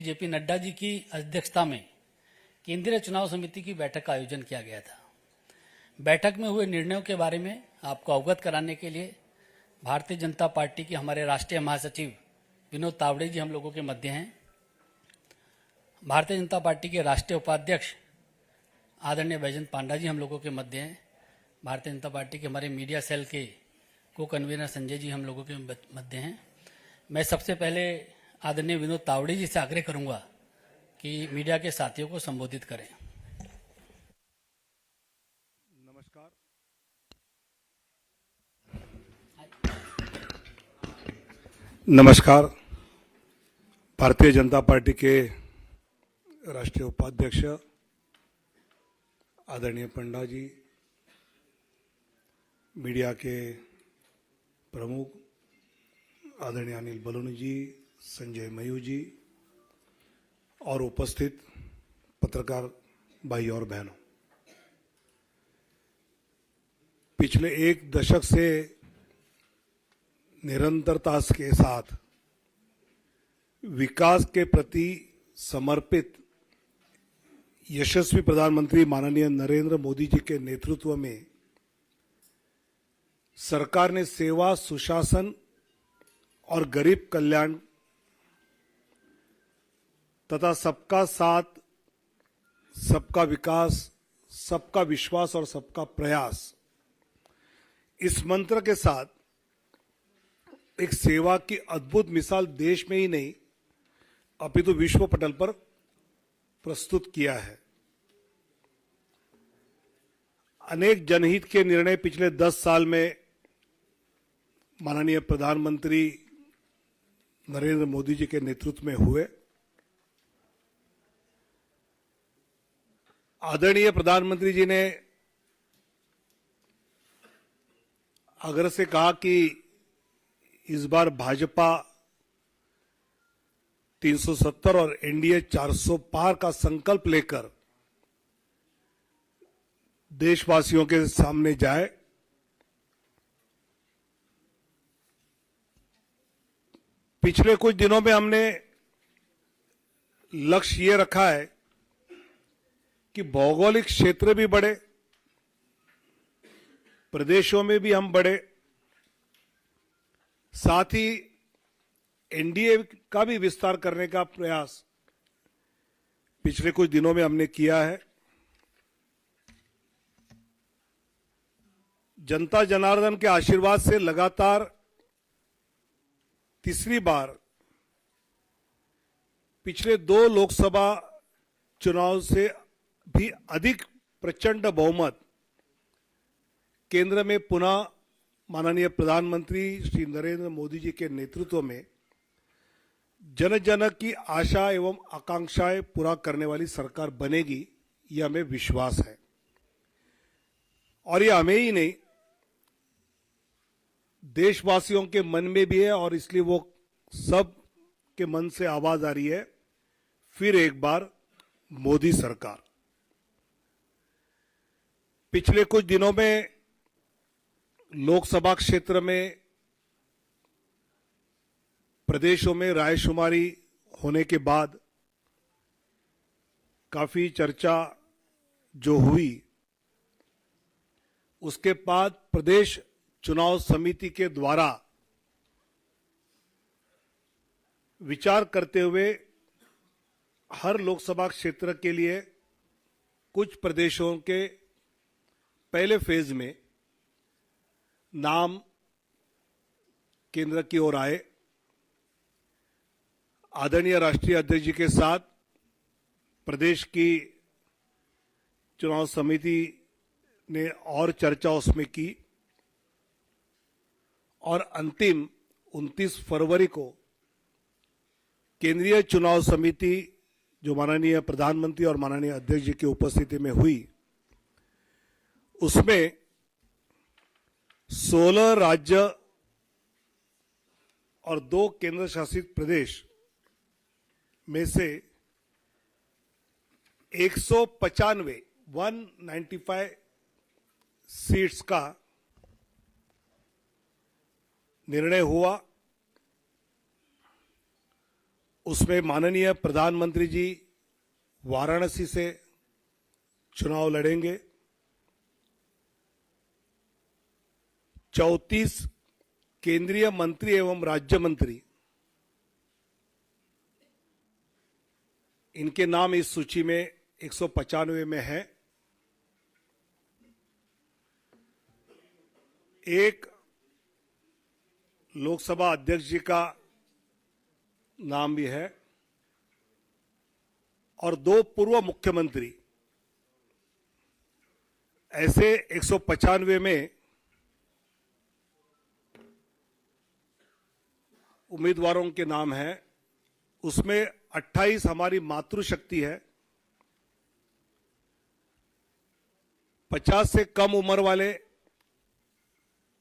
JP Nadda ji की अध्यक्षता में केंद्रीय चुनाव समिति की बैठक का आयोजन किया गया था। बैठक में हुए निर्णयों के बारे में आपको अवगत कराने के लिए भारतीय जनता पार्टी के हमारे राष्ट्रीय महासचिव विनोद तावड़े जी हम लोगों के मध्य हैं। भारतीय जनता पार्टी के राष्ट्रीय उपाध्यक्ष आदरणीय बैजयंत पांडा जी हम लोगों के मध्य हैं। भारतीय जनता पार्टी के हमारे मीडिया सेल के को कन्वीनर संजय जी हम लोगों के मध्य हैं। मैं सबसे पहले आदरणीय विनोद तावड़े जी से आग्रह करूंगा कि मीडिया के साथियों को संबोधित करें। नमस्कार। नमस्कार। भारतीय जनता पार्टी के राष्ट्रीय उपाध्यक्ष आदरणीय पंडा जी, मीडिया के प्रमुख आदरणीय अनिल बलूनी जी, संजय मयूर जी और उपस्थित पत्रकार भाई और बहनों, पिछले एक दशक से निरंतरता के साथ विकास के प्रति समर्पित यशस्वी प्रधानमंत्री माननीय नरेंद्र मोदी जी के नेतृत्व में सरकार ने सेवा, सुशासन और गरीब कल्याण तथा सबका साथ, सबका विकास, सबका विश्वास और सबका प्रयास, इस मंत्र के साथ एक सेवा की अद्भुत मिसाल देश में ही नहीं अपितु विश्व पटल पर प्रस्तुत किया है। अनेक जनहित के निर्णय पिछले 10 साल में माननीय प्रधानमंत्री नरेंद्र मोदी जी के नेतृत्व में हुए। आदरणीय प्रधानमंत्री जी ने आग्रह से कहा कि इस बार भाजपा 370 और एनडीए 400 पार का संकल्प लेकर देशवासियों के सामने जाए। पिछले कुछ दिनों में हमने लक्ष्य ये रखा है कि भौगोलिक क्षेत्र भी बढ़े, प्रदेशों में भी हम बढ़े, साथ ही एनडीए का भी विस्तार करने का प्रयास पिछले कुछ दिनों में हमने किया है। जनता जनार्दन के आशीर्वाद से लगातार तीसरी बार पिछले 2 लोकसभा चुनाव से भी अधिक प्रचंड बहुमत केंद्र में पुनः माननीय प्रधानमंत्री श्री नरेंद्र मोदी जी के नेतृत्व में जन जन की आशा एवं आकांक्षाएं पूरा करने वाली सरकार बनेगी, यह हमें विश्वास है। और यह हमें ही नहीं, देशवासियों के मन में भी है और इसलिए वो सब के मन से आवाज आ रही है, फिर एक बार मोदी सरकार। पिछले कुछ दिनों में लोकसभा क्षेत्र में प्रदेशों में रायशुमारी होने के बाद काफी चर्चा जो हुई, उसके बाद प्रदेश चुनाव समिति के द्वारा विचार करते हुए हर लोकसभा क्षेत्र के लिए कुछ प्रदेशों के पहले फेज में नाम केंद्र की ओर आए। आदरणीय राष्ट्रीय अध्यक्ष जी के साथ प्रदेश की चुनाव समिति ने और चर्चा उसमें की और अंतिम 29 फरवरी को केंद्रीय चुनाव समिति जो माननीय प्रधानमंत्री और माननीय अध्यक्ष जी की उपस्थिति में हुई, उसमें 16 राज्य और 2 केंद्र शासित प्रदेश में से 195 सीट्स का निर्णय हुआ। उसमें माननीय प्रधानमंत्री जी वाराणसी से चुनाव लड़ेंगे। 34 केंद्रीय मंत्री एवं राज्य मंत्री, इनके नाम इस सूची में 195 में है। एक लोकसभा अध्यक्ष जी का नाम भी है और 2 पूर्व मुख्यमंत्री। ऐसे 195 में उम्मीदवारों के नाम हैं। उसमें 28 हमारी मातृशक्ति है। 50 से कम उम्र वाले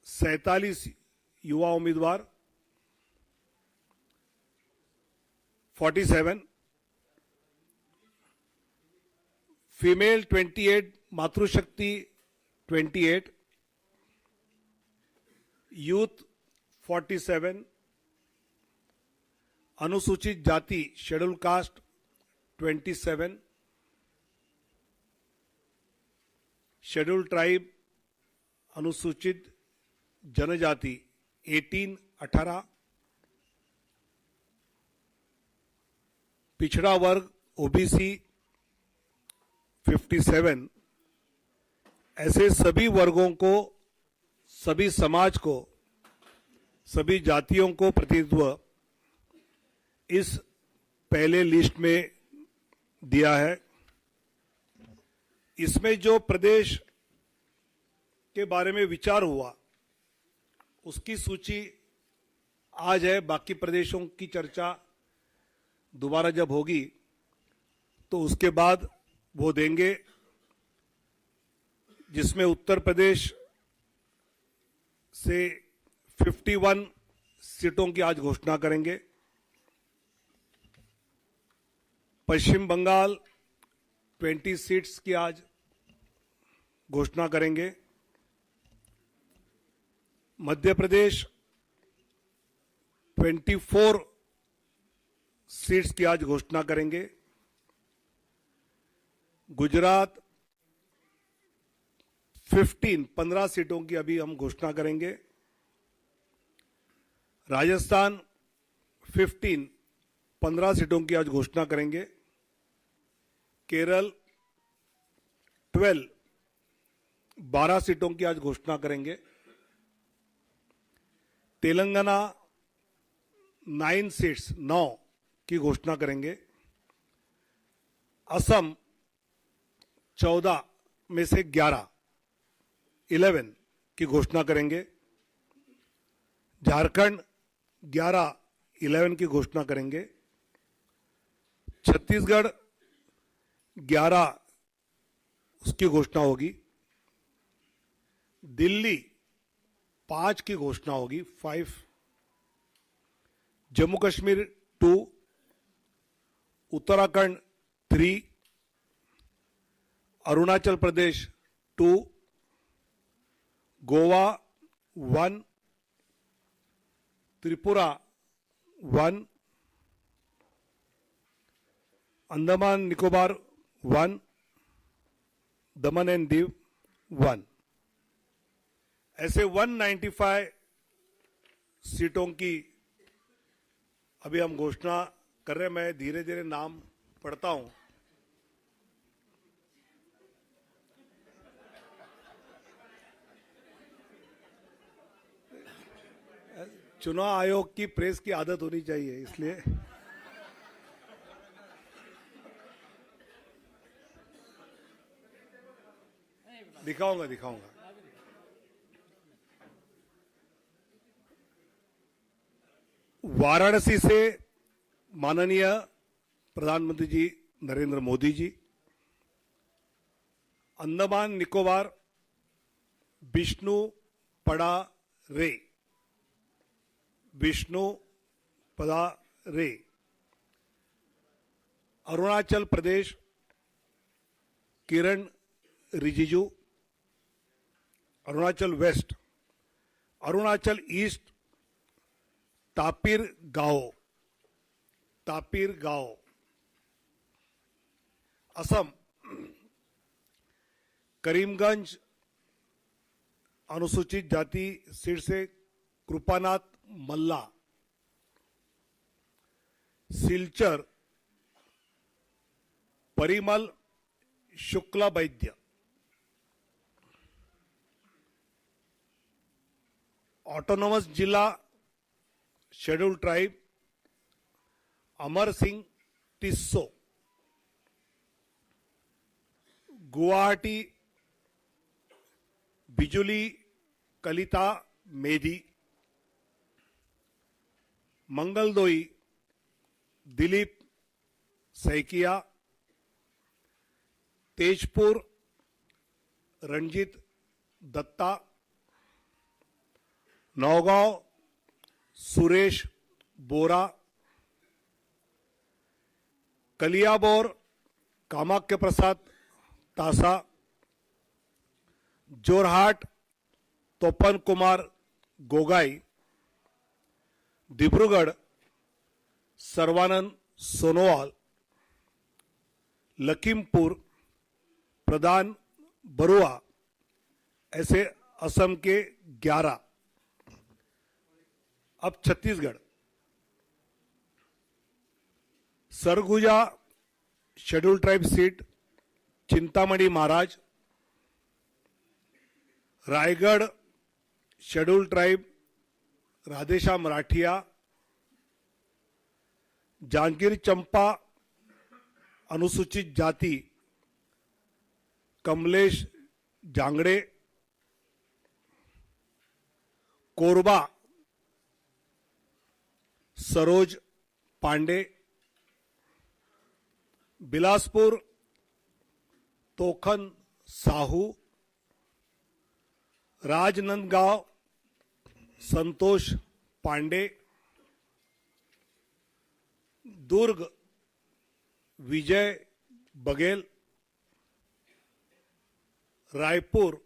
47 युवा उम्मीदवार, 47 फीमेल 28, मातृशक्ति 28, यूथ 47, अनुसूचित जाति शेड्यूल कास्ट 27, शेड्यूल ट्राइब अनुसूचित जनजाति 18, पिछड़ा वर्ग ओबीसी 57। ऐसे सभी वर्गों को, सभी समाज को, सभी जातियों को प्रतिनिधित्व इस पहले लिस्ट में दिया है। इसमें जो प्रदेश के बारे में विचार हुआ उसकी सूची आज है। बाकी प्रदेशों की चर्चा दोबारा जब होगी तो उसके बाद वो देंगे, जिसमें उत्तर प्रदेश से 51 सीटों की आज घोषणा करेंगे। पश्चिम बंगाल 20 सीट्स की आज घोषणा करेंगे। मध्य प्रदेश 24 सीट्स की आज घोषणा करेंगे। गुजरात 15 सीटों की अभी हम घोषणा करेंगे। राजस्थान 15 सीटों की आज घोषणा करेंगे। केरल 12 सीटों की आज घोषणा करेंगे। तेलंगाना 9 सीट्स 9 की घोषणा करेंगे। असम 14 में से 11 की घोषणा करेंगे। झारखंड 11 की घोषणा करेंगे। छत्तीसगढ़ 11 उसकी घोषणा होगी। दिल्ली 5 की घोषणा होगी, 5। जम्मू कश्मीर 2, उत्तराखंड 3, अरुणाचल प्रदेश 2, गोवा 1, त्रिपुरा 1, अंडमान निकोबार 1, दमन एंड दीव 1। ऐसे 195 सीटों की अभी हम घोषणा कर रहे हैं। मैं धीरे धीरे नाम पढ़ता हूं। चुनाव आयोग की प्रेस की आदत होनी चाहिए, इसलिए दिखाऊंगा। वाराणसी से माननीय प्रधानमंत्री जी नरेंद्र मोदी जी। अंडमान निकोबार विष्णु पड़ा रे, अरुणाचल प्रदेश किरण रिजिजू। अरुणाचल वेस्ट, अरुणाचल ईस्ट तापिर गाओ, तापीर गांव, असम करीमगंज अनुसूचित जाति सीट से कृपानाथ मल्ला, सिलचर परिमल शुक्ला वैद्य, ऑटोनोमस जिला शेड्यूल ट्राइब अमर सिंह टिस्सो, गुवाहाटी बिजुली कलिता मेधी, मंगलदोई दिलीप सैकिया, तेजपुर रणजीत दत्ता, नौगांव सुरेश बोरा, कलियाबोर कामाख्य प्रसाद तासा, जोरहाट तोपन कुमार गोगाई, डिब्रूगढ़ सर्वानंद सोनोवाल, लखीमपुर प्रधान बरुआ, ऐसे असम के 11। अब Chhattisgarh, Surguja schedule tribe seat Chintamani Maharaj, Raigarh schedule tribe Radheshyam Rathia, Janjgir Champa अनुसूचित जाति कमलेश जांगड़े, कोरबा सरोज पांडे, बिलासपुर तोखन साहू, राजनांदगांव संतोष पांडे, दुर्ग Vijay Baghel, Raipur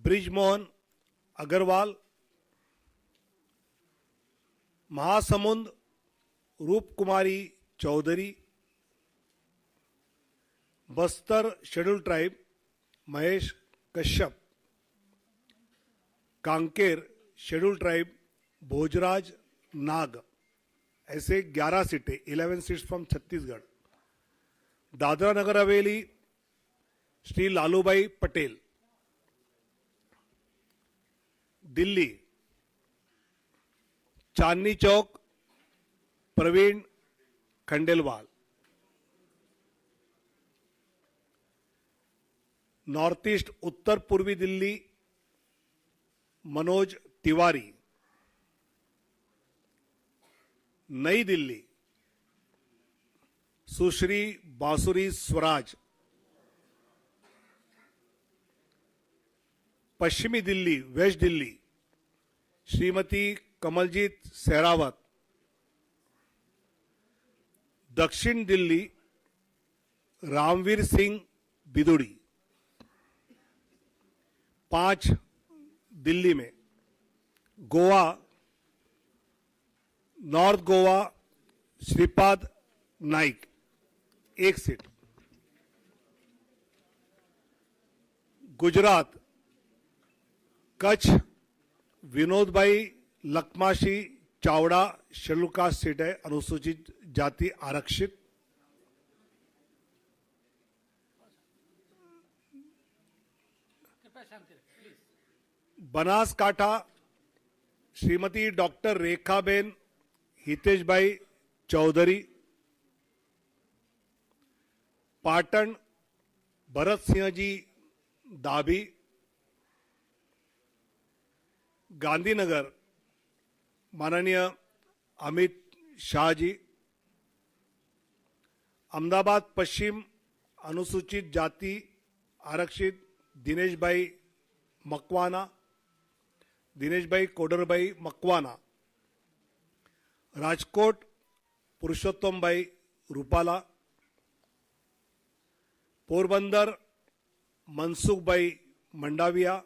Brijmohan Agrawal, Mahasamund Roop Kumari Chaudhary, Bastar schedule tribe Mahesh Kashyap, Kanker schedule tribe Bhojraj Nag, ऐसे 11 सीटें, 11 seats from Chhattisgarh. Dadra Nagar Haveli Shri Lalubhai Patel, Delhi Chandni Chowk Praveen Khandelwal, north east उत्तर पूर्वी दिल्ली मनोज तिवारी, नई दिल्ली सुश्री बांसुरी स्वराज, पश्चिमी दिल्ली वेस्ट दिल्ली श्रीमती कमलजीत सहरावत, दक्षिण दिल्ली रामवीर सिंह बिदुड़ी, 5 दिल्ली में गोवा नॉर्थ गोवा श्रीपाद नाइक 1 सीट, गुजरात कच्छ विनोद भाई लखमाशी चावड़ा शेड्यूल कास्ट सीट है, अनुसूचित जाति आरक्षित, बनासकाठा श्रीमती डॉक्टर रेखाबेन हितेश भाई चौधरी, पाटन भरत सिंह जी दाभी, गांधीनगर माननीय अमित शाह जी, अहमदाबाद पश्चिम अनुसूचित जाति आरक्षित दिनेश भाई मकवाना, दिनेश भाई कोडर भाई मकवाना, राजकोट पुरुषोत्तम भाई रूपाला, पोरबंदर मनसुख भाई मंडाविया,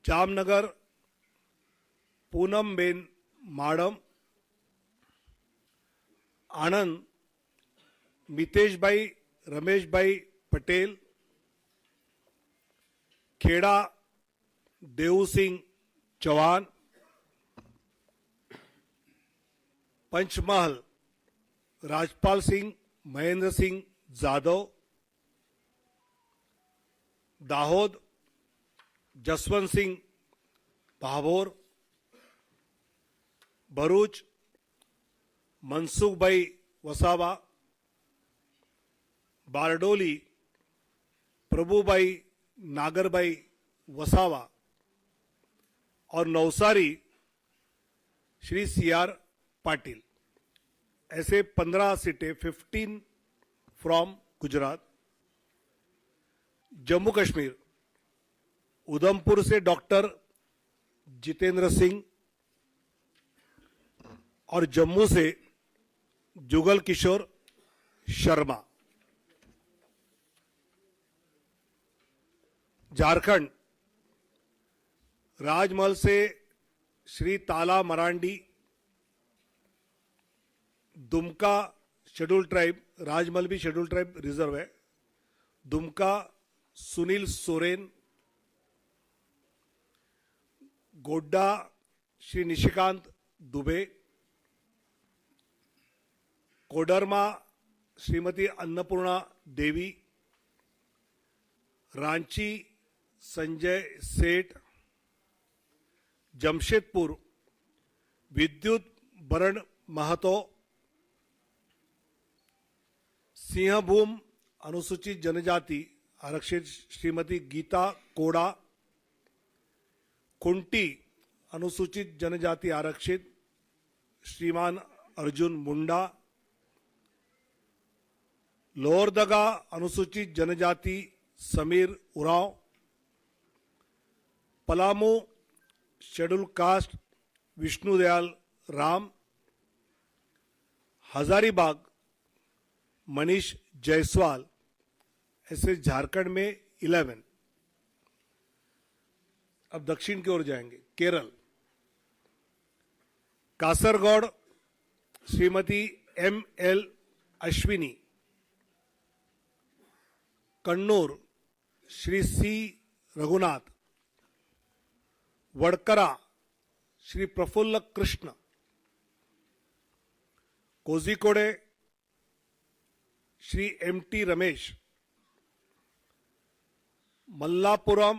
जामनगर पूनम बेन माडम, आणंद मितेशभाई रमेशभाई पटेल, खेड़ा देव सिंह चौहान, पंचमहल राजपाल सिंह महेंद्र सिंह जाधव, दाहोद जसवंत सिंह भाभोर, भरूच मनसुखभाई वसावा, बारडोली प्रभुभाई नागरभाई वसावा और नवसारी श्री सीआर पाटिल। ऐसे 15 सीटें 15 फ्रॉम गुजरात। जम्मू कश्मीर उधमपुर से डॉक्टर जितेंद्र सिंह और जम्मू से जुगल किशोर शर्मा। झारखंड राजमहल से श्री ताला मरांडी, दुमका शेड्यूल ट्राइब, राजमहल भी शेड्यूल ट्राइब रिजर्व है, दुमका सुनील सोरेन, गोड्डा श्री निशिकांत दुबे, कोडरमा श्रीमती अन्नपूर्णा देवी, रांची संजय सेठ, जमशेदपुर विद्युत बरण महतो, सिंहभूम अनुसूचित जनजाति आरक्षित श्रीमती गीता कोड़ा, कुंटी अनुसूचित जनजाति आरक्षित श्रीमान अर्जुन मुंडा, लोहरदगा अनुसूचित जनजाति समीर उरांव, पलामू शेड्यूल कास्ट विष्णुदयाल राम, हजारीबाग मनीष जायसवाल। ऐसे झारखंड में 11। अब दक्षिण की ओर जाएंगे। Kerala Kasaragod Shrimati ML Ashwini, Kannur Shri C Raghunath, Vadakara Shri Praphulla Krishna, Kozhikode Shri MT Ramesh, Malappuram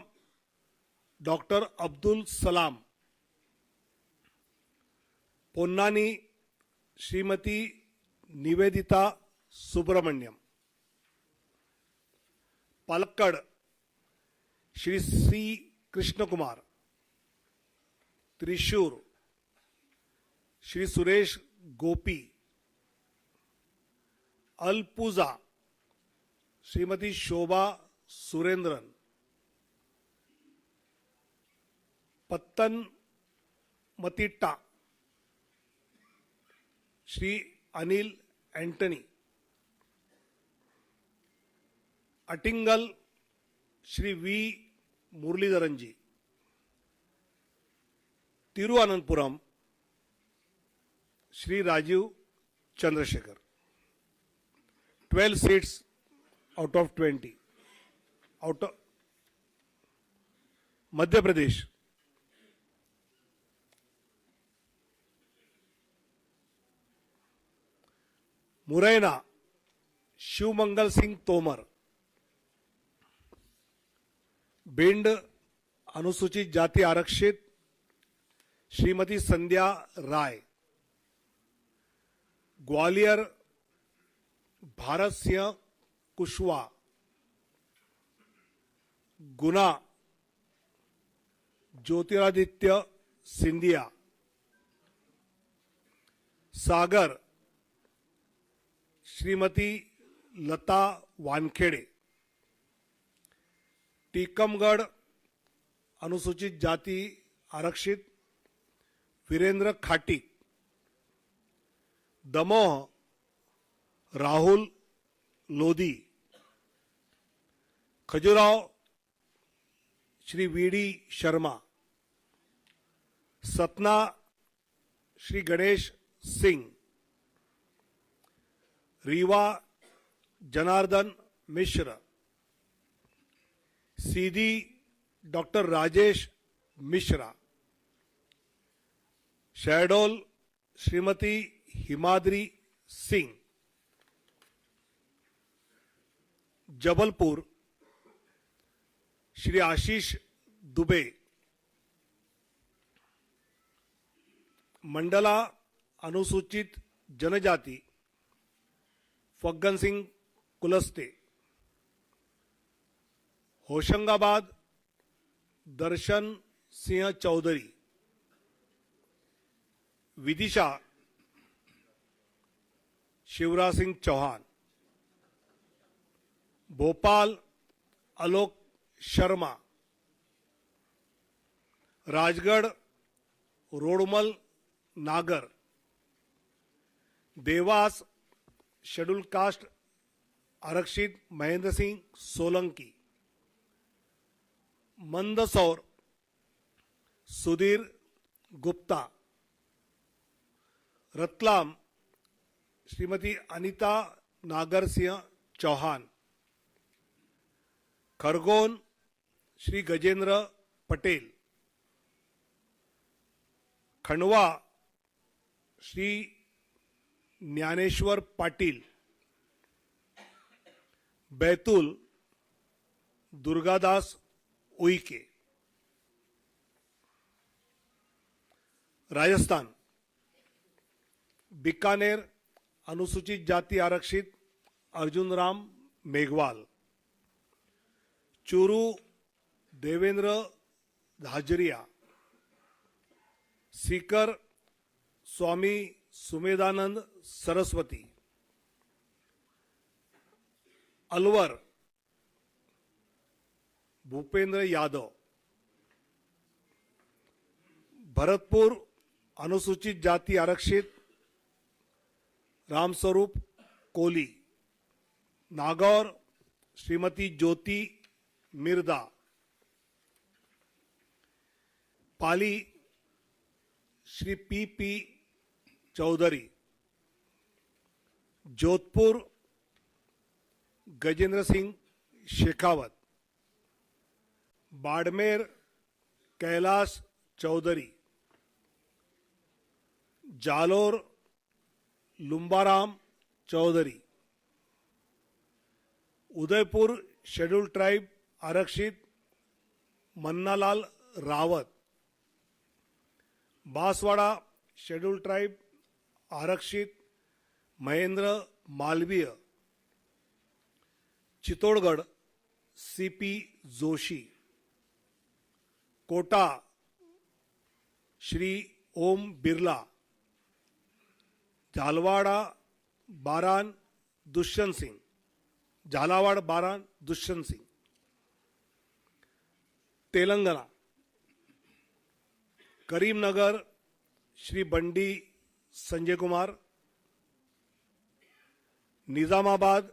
doctor Abdul Salam, Ponnani Shrimati Nivedita Subramanyam, Palakkad Shri C Krishna Kumar, Thrissur Shri Suresh Gopi, Alappuzha Shrimati Shobha Surendran, Pathanamthitta Shri Anil Antony, Attingal Shri V Muraleedharan ji, Thiruvananthapuram Shri Rajeev Chandrasekhar. 12 seats out of 20। Out of Madhya Pradesh Morena Shivmangal Singh Tomar, Bhind अनुसूचित जाति आरक्षित श्रीमती संध्या राय, ग्वालियर भारत सिंह कुशवाहा, गुना ज्योतिरादित्य सिंधिया, सागर श्रीमती लता वानखेड़े, टीकमगढ़ अनुसूचित जाति आरक्षित वीरेंद्र खाटी, दमोह राहुल लोधी, खजुराहो श्री VD शर्मा, सतना श्री गणेश सिंह, रीवा जनार्दन मिश्र, सीधी डॉक्टर राजेश मिश्रा, शहडोल श्रीमती हिमाद्री सिंह, जबलपुर श्री आशीष दुबे, मंडला अनुसूचित जनजाति फग्गन सिंह कुलस्ते, होशंगाबाद दर्शन सिंह चौधरी, विदिशा शिवराज सिंह चौहान, भोपाल आलोक शर्मा, राजगढ़ रोडमल नागर, देवास शेड्यूल कास्ट आरक्षित महेंद्र सिंह सोलंकी, मंदसौर सुधीर गुप्ता, रतलाम श्रीमती अनिता नागर सिंह चौहान, खरगोन श्री गजेंद्र पटेल, खंडवा श्री ज्ञानेश्वर पाटिल, बैतूल दुर्गादास उइके, राजस्थान बीकानेर अनुसूचित जाति आरक्षित अर्जुन राम मेघवाल, चूरू देवेंद्र धाजरिया, सीकर स्वामी सुमेधानंद सरस्वती, अलवर भूपेंद्र यादव, भरतपुर अनुसूचित जाति आरक्षित Ramswaroop Koli, Nagaur Shrimati Jyoti Mirdha, Pali Shri P Chaudhary, Jodhpur Gajendra Singh Shekhawat, Barmer Kailash Chaudhary, Jalore Lumbaram Chaudhary, Udaipur schedule tribe आरक्षित मन्नालाल रावत, बांसवाड़ा शेड्यूल ट्राइब आरक्षित Mahendra Malviya, Chittorgarh CP Joshi, Kota Shri Om Birla, Jhalawara Baran Dushyant Singh, Jhalawar Baran Dushyant Singh, Telangana Karimnagar Shri Bandi Sanjay Kumar, Nizamabad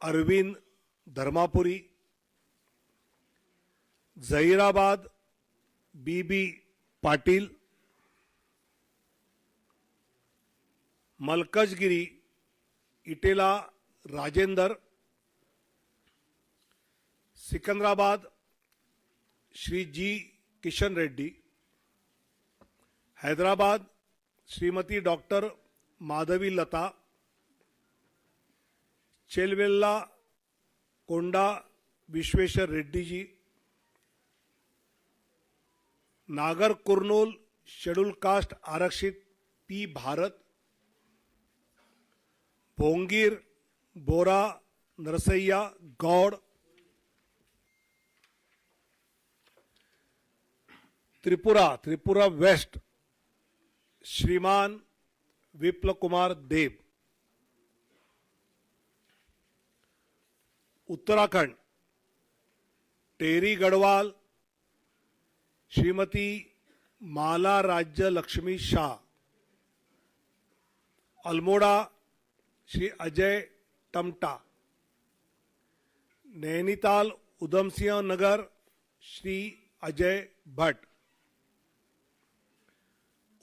Arvind Dharmapuri, Zaheerabad BB Patil, Malkajgiri Etela Rajender, Secunderabad Shri G Kishan Reddy, Hyderabad Shrimati doctor Madhavi लता, चेलवेल्ला कोंडा विश्वेश्वर रेड्डी जी, नागर कुर्नूल शेड्यूल कास्ट आरक्षित पी भारत, भोंगीर बोरा नरसैया गौड़, त्रिपुरा वेस्ट श्रीमान विप्लव कुमार देव, उत्तराखंड टेरी Garhwal Shrimati Mala Rajya Lakshmi Shah, Almora Shri Ajay Tamta, Nainital Udham Singh Nagar Shri Ajay Bhatt,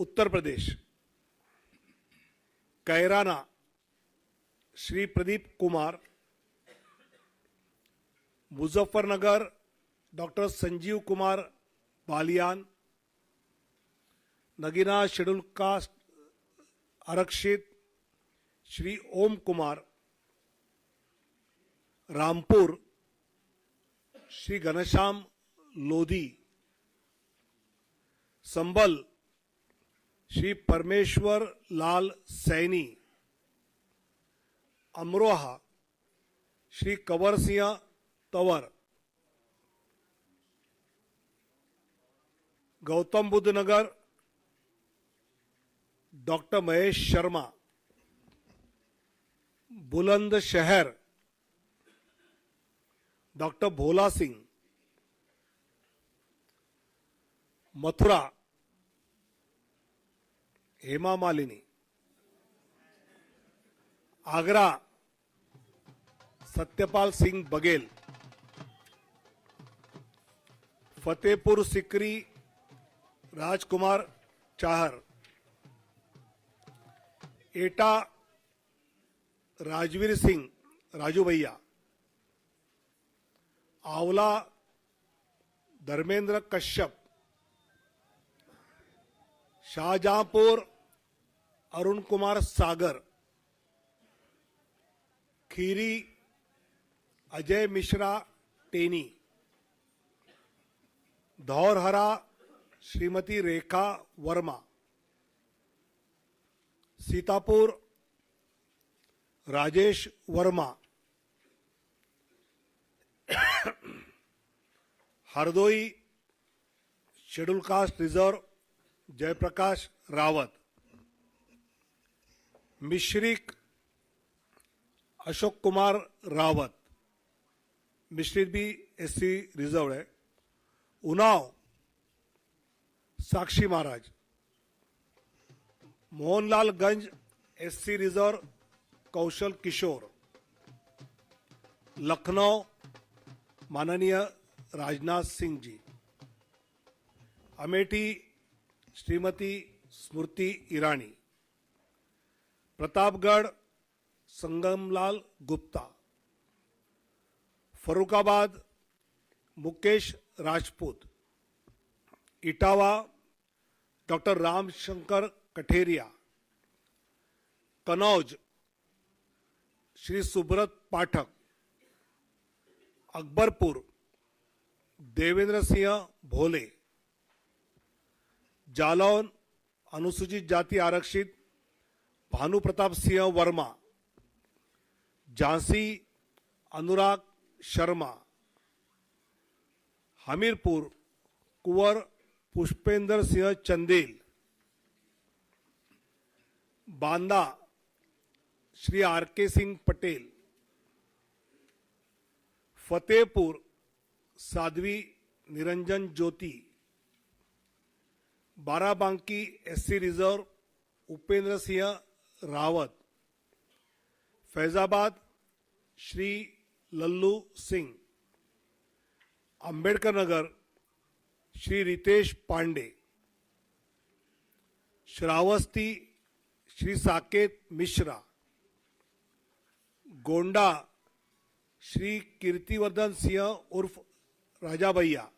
Uttar Pradesh Kairana Shri Pradeep Kumar, Muzaffarnagar doctor Sanjeev Kumar Balyan, Nagina schedule caste आरक्षित श्री ओम Kumar, Rampur Shri Ghanshyam Lodhi, Sambhal Shri Parmeshwar Lal Saini, Amroha Shri Kanwar Singh Tanwar, Gautam Buddh Nagar doctor Mahesh Sharma, Bulandshahr doctor Bhola Singh, Mathura Hema Malini, Agra Satyapal Singh Baghel, Fatehpur Sikri Rajkumar Chahar, Etah Rajveer Singh Raju Bhaiya, Aonla Dharmendra Kashyap, Shahjahanpur Arun Kumar Sagar, Kheri Ajay Mishra Teni, Dhaurahra Shrimati Rekha Verma, Sitapur Rajesh Verma, Hardoi schedule caste reserve Jaiprakash Rawat, Misrikh Ashok Kumar Rawat, Mishrit भी एससी रिजर्व है, उन्नाव साक्षी महाराज, मोहनलालगंज एससी रिजर्व कौशल किशोर, लखनऊ माननीय राजनाथ सिंह जी, अमेठी श्रीमती स्मृति ईरानी, प्रतापगढ़ संगमलाल गुप्ता, फरुखाबाद मुकेश राजपूत, इटावा डॉक्टर रामशंकर कठेरिया, कनौज श्री सुब्रत पाठक, अकबरपुर देवेंद्र सिंह भोले, जालौन अनुसूचित जाति आरक्षित भानु प्रताप सिंह वर्मा, झांसी अनुराग शर्मा, हमीरपुर कुंवर पुष्पेंद्र सिंह चंदेल, बांदा श्री आर के सिंह पटेल, फतेहपुर साध्वी निरंजन ज्योति, बाराबांकी एससी रिजर्व उपेंद्र सिंह रावत, फैजाबाद श्री लल्लू सिंह, अंबेडकर नगर श्री रितेश पांडे, श्रावस्ती श्री साकेत मिश्रा, गोंडा श्री कीर्तिवर्धन सिंह उर्फ राजा भैया,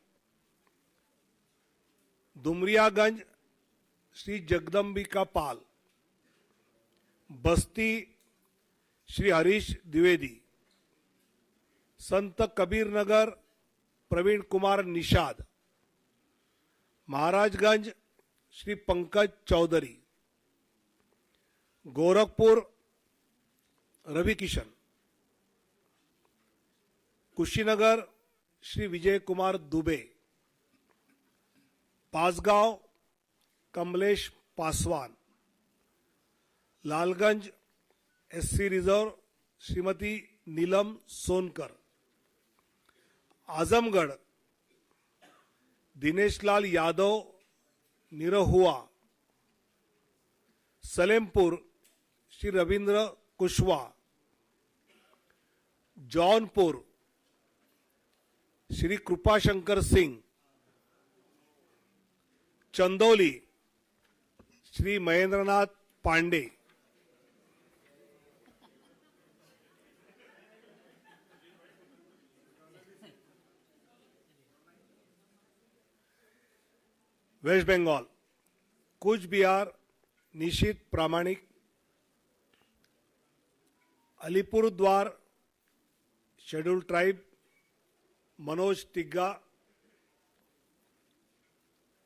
दुमरियागंज श्री जगदम्बिका पाल, बस्ती Shri Harish Dwivedi, Sant Kabir Nagar Praveen Kumar Nishad, Maharajganj Shri Pankaj Chaudhary, Gorakhpur Ravi Kishan, Kushinagar Shri Vijay Kumar Dubey, Bansgaon Kamlesh Paswan, Lalganj SC reserve Shrimati Neelam Sonkar, Azamgarh Dineshlal Yadav Nirahua, Salempur Shri Ravindra Kushwaha, Jaunpur Shri Kripashankar Singh, Chandauli Shri Mahendranath Pandey, west Bengal, Cooch Behar Nisith Pramanik, Alipurduar schedule tribe Manoj Tigga,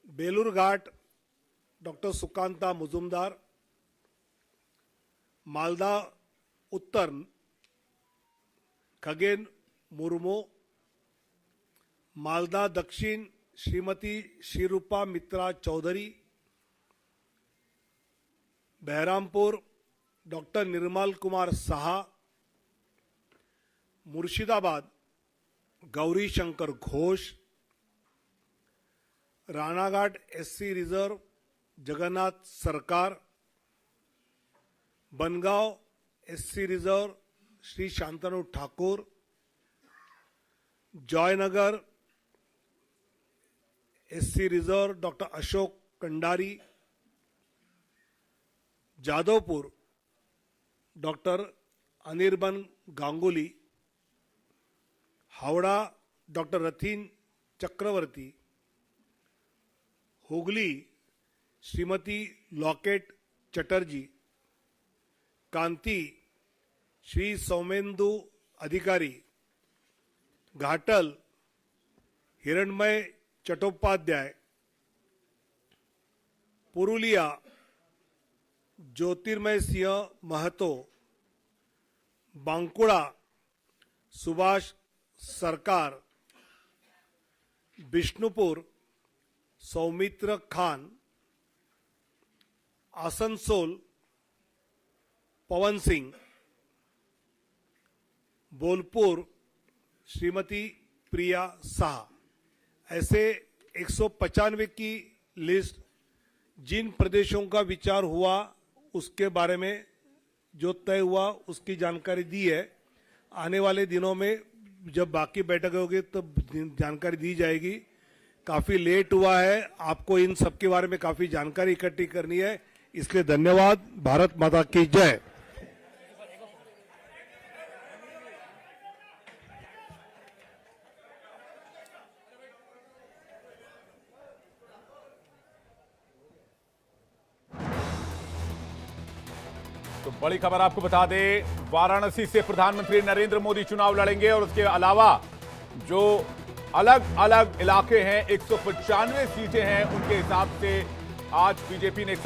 Balurghat doctor Sukanta Majumdar, Malda Uttar Khagen Murmu, Malda Dakshin Shrimati Sreerupa मित्रा Chaudhary, Baharampur doctor Nirmal Kumar Saha, Murshidabad Gauri Shankar Ghosh, Ranaghat SC reserve Jagannath Sarkar, Bangaon SC reserve Shri Shantanu Thakur, Jaynagar SC reserve doctor Ashok Kandari, Jadavpur doctor Anirban Ganguly, Howrah doctor Rathin Chakraborty, Hooghly Shrimati Locket Chatterjee, Kanthi Shri Soumendu Adhikari, Ghatal हिरणमय चट्टोपाध्याय, पुरुलिया ज्योतिर्मय सिंह महतो, बांकुड़ा सुभाष सरकार, बिष्णुपुर सौमित्र खान, आसनसोल पवन सिंह, बोलपुर श्रीमती प्रिया शाह। ऐसे 195 की लिस्ट जिन प्रदेशों का विचार हुआ उसके बारे में जो तय हुआ उसकी जानकारी दी है। आने वाले दिनों में जब बाकी बैठक होगी तब जानकारी दी जाएगी। काफी लेट हुआ है, आपको इन सब के बारे में काफी जानकारी इकट्ठी करनी है, इसलिए धन्यवाद। भारत माता की जय। तो बड़ी खबर आपको बता दें, वाराणसी से प्रधानमंत्री नरेंद्र मोदी चुनाव लड़ेंगे और उसके अलावा जो अलग अलग इलाके हैं 195 सीटें हैं, उनके हिसाब से आज बीजेपी ने